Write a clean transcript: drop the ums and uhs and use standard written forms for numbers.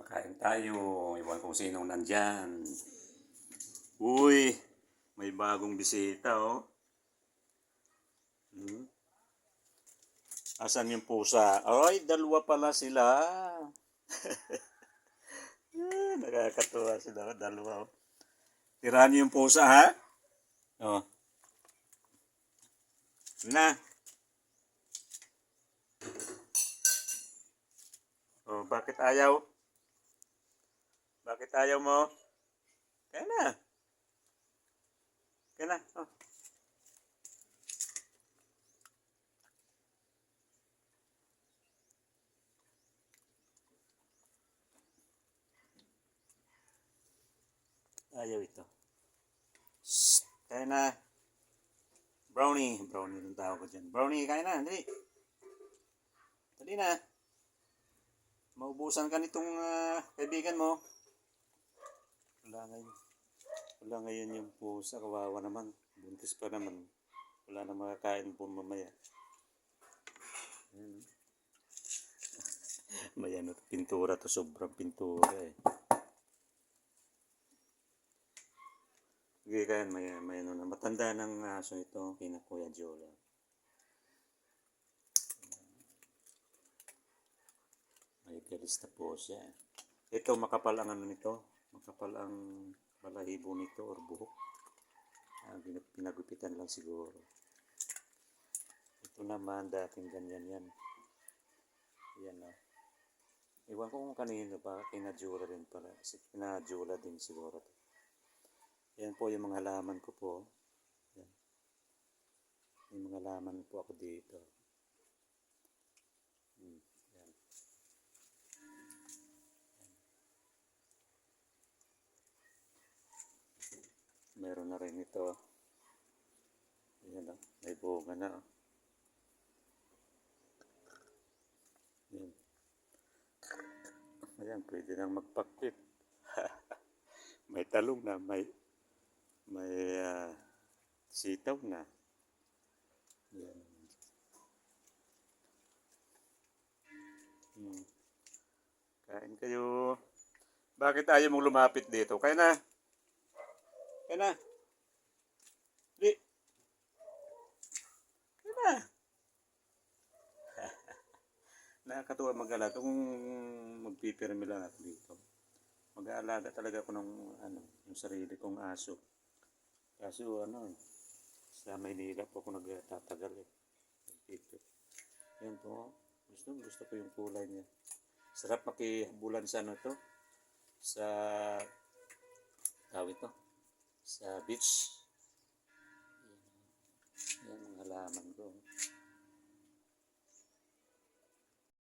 Kain tayo. Iwan kung sinong nandyan. Uy, may bagong bisita oh. Asan yung pusa? Ay, dalawa pala sila. Nakakatuwa sila. Dalawa oh. Tirahan niyo yung pusa ha? Oh. Na. Oh, bakit ayaw? Bakit ayaw mo? Kaya na. Kaya na. Oh. Ayaw ito. Shhh. Kaya na. Brownie. Brownie yung tawag ko dyan. Brownie, kaya na. Dali. Dali na. Maubusan ka nitong kaibigan mo. Wala ngayon yung pusa. Kawawa naman. Buntis pa naman. Wala na makakain po mamaya. May ano, pintura to. Sobrang pintura eh. Sige kayan, may ano na. Matanda ng aso ito. Kina Kuya Jola. May galis na po siya. Ito makapal ang ano nito. Makapal ang balahibo nito or buhok. Pinagupitan lang siguro. Ito naman dating ganyan yan. Yan o. Iwan ko kung kanino pa. Kinajula din pala. Kinajula din siguro. Yan po yung mga halaman ko po. Yan. May mga halaman po ako dito. Yan. Meron na rin ito. Ayan o. May bunga na o. Ayan. Ayan, pwede nang magpakpit. May talong na, may sitaw na. Ayan. Kain kayo. Bakit ayaw mong lumapit dito? Kaya na. Kaya na. Di. Kaya na. Nakakatuwa mag-alaga. Kung magpipirmi lang ako dito. Mag-aalaga talaga ako ng yung sarili kong aso. Kaso sa Maynila po ako nagtatagal eh. Yan po. Gusto ko yung kulay niya. Sarap makihabulan sa to. Sa tawag ito. Sa beach. Yan ang halaman ko.